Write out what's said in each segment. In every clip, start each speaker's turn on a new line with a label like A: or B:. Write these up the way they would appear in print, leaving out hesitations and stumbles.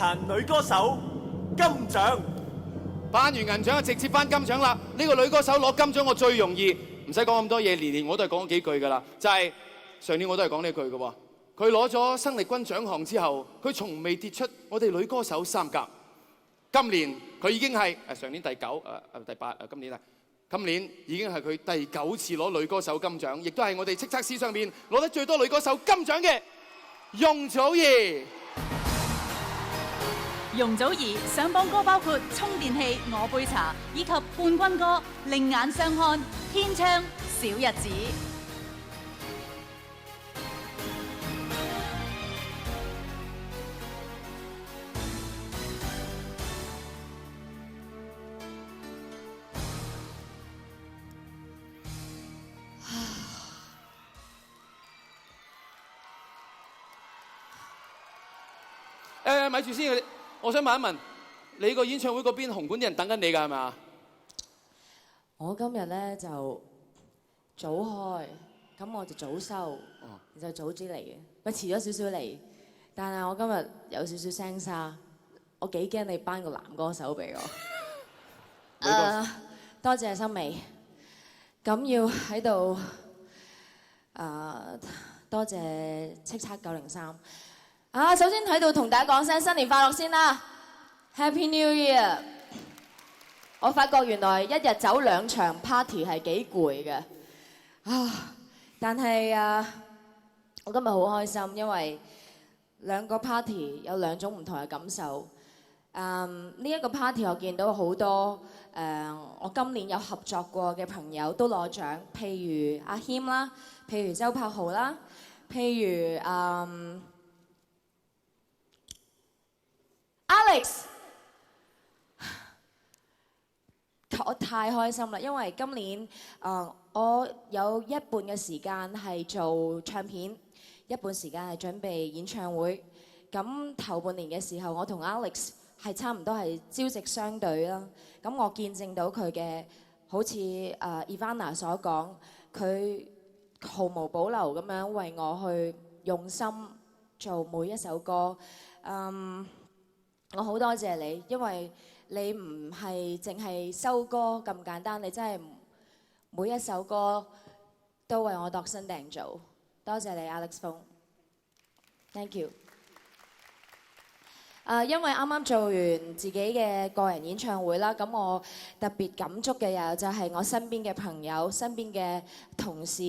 A: 壇女歌手金獎。
B: 頒完銀獎就直接頒金獎啦！呢個女歌手攞金獎我最容易，唔使講咁多嘢，年年我都係講幾句㗎啦。就係上年我都係講呢句嘅喎。佢攞咗生力軍獎項之後，佢從未跌出我哋女歌手三甲。今年佢已經係上年第九第八今年已經係佢第9次攞女歌手金獎，亦都係我哋叱咤史上面攞得最多女歌手金獎嘅容祖兒。
C: 容祖兒上榜歌包括《充電器》、《我杯茶》以及冠軍歌《另眼相看》、《天窗》、《小日子》。
B: 咪住先，我想問一問，你個演唱會嗰邊紅館啲人等緊你㗎係咪？
D: 我今日咧就早開，咁我就早收，就早啲嚟嘅。我遲咗少少嚟，但係我今日有少少聲沙，我幾驚你頒個男歌手俾我。多謝心美，咁要喺度多謝叱咤903。首先喺度同大家講聲新年快樂先啦 ，Happy New Year！ 我發覺原來一日走2場 party 係幾攰嘅，但係我今日好開心，因為2個 party 有2種唔同嘅感受。呢一個 party 我見到好多我今年有合作過嘅朋友都攞獎，譬如阿謙啦，譬如周柏豪啦，譬如Alex， 我太開心啦！因為今年我有一半嘅時間係做唱片，一半時間係準備演唱會。咁頭半年嘅時候，我同 Alex 係差唔多係朝夕相對啦。咁我見證到佢嘅好似Ivana 所講，佢毫無保留咁樣為我去用心做每一首歌。我好多謝你，因為你唔係淨係收歌咁簡單，你真係每一首歌都為我度身訂造。多謝你 Alex Fong，Thank you。因為啱啱做完自己嘅個人演唱會啦，咁我特別感觸嘅又就係我身邊嘅朋友、身邊嘅同事，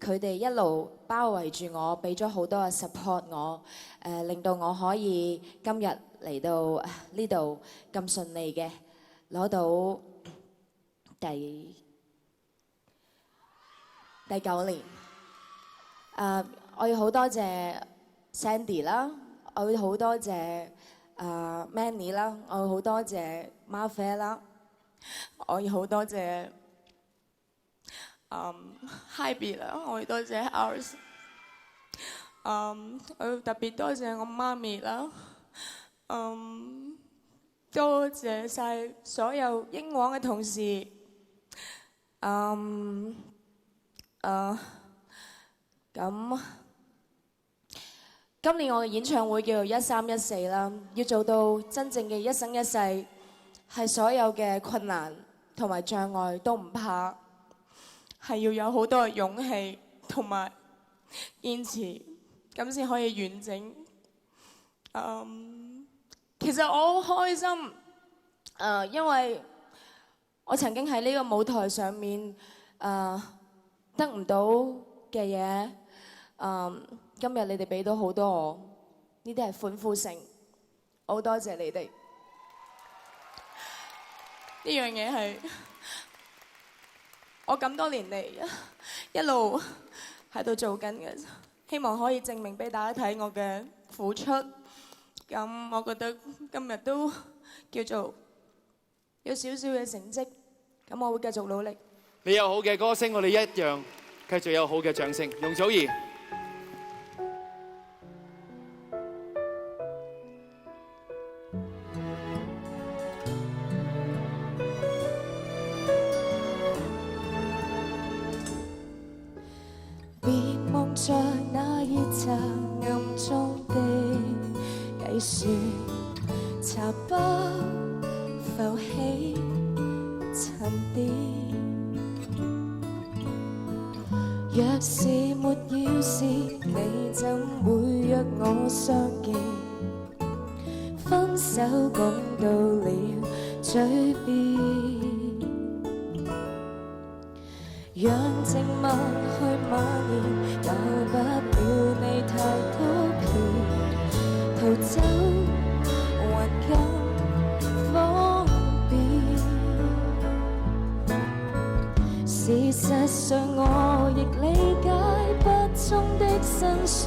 D: 佢哋一路包圍住我，俾咗好多嘅 support 我，令到我可以今日嚟到呢度咁順利嘅攞到第9年。我要好多謝 Sandy 啦，我要好多謝Manny 啦，我要好多謝 Marfie 啦，我要好多謝Hybe 啦，我要多謝 Ours， 我要特別多謝我媽咪啦，多謝晒所有英皇嘅同事，咁。今年我嘅演唱會叫做1314啦，要做到真正嘅一生一世，係所有嘅困難同埋障礙都唔怕，係要有好多嘅勇氣同埋堅持，咁先可以完整。其實我好開心，因為我曾經喺呢個舞台上面得唔到嘅嘢，今日你哋俾到好多我，呢啲係歡呼聲，好多謝你哋。呢樣嘢係我咁多年嚟一路喺度做緊嘅，希望可以證明俾大家睇我嘅付出。咁我覺得今日都叫做有少少嘅成績，咁我會繼續努力。
B: 你有好嘅歌聲，我哋一樣繼續有好嘅掌聲。容祖兒。
D: 別望着那熱茶暗中的計算，茶包浮起沉澱。若是沒要事，你怎會約我相見？分手講到了嘴邊，讓靜默去蔓延，救不了你太多遍，逃走還更方便。事實上我亦理解不忠的辛酸，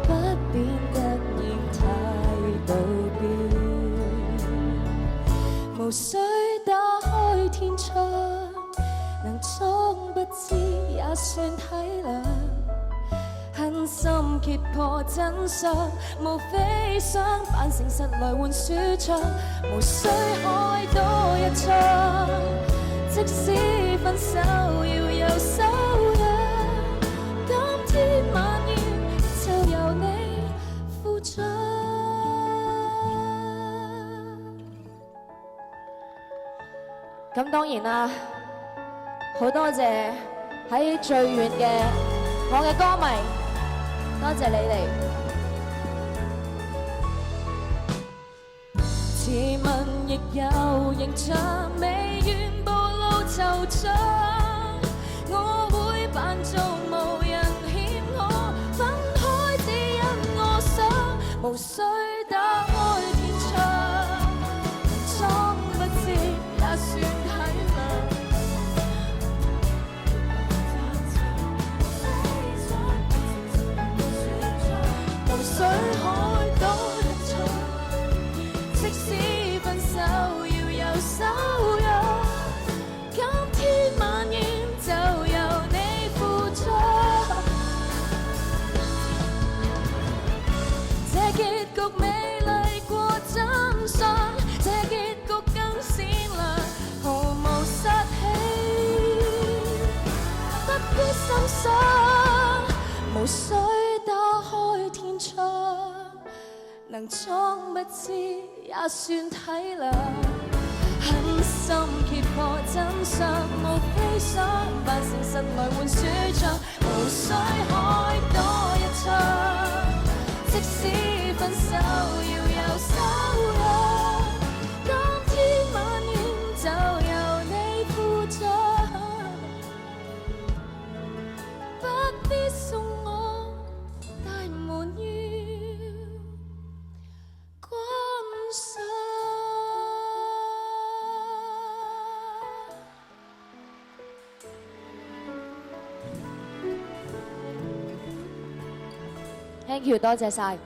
D: 不變突然態度變，無需打開天窗，能裝不知也算體諒。狠心揭破真相，無非想扮誠實來換舒暢，無需開多一槍。即使分手要有修養，今天晚宴就由你負責。咁當然啦，好多謝喺最遠嘅我嘅歌迷，多謝你哋。自問亦有形象，未願暴露惆悵，我會扮做無人欠我，分開只因我想，無需打開天窗，裝不知也算體諒。無需開多一槍，即使分手要有修養，今天晚宴就由你負責。這結局美麗過真相，這結局更善良，毫無殺氣，不必心傷，無需打開天窗，能裝不知也算體諒。狠心揭破真相，無非想扮誠實來換舒暢，無需開多一槍。即使分手要有修養，今天晚宴就由你負責，不必送我大門要關上。Thank you， 多謝晒。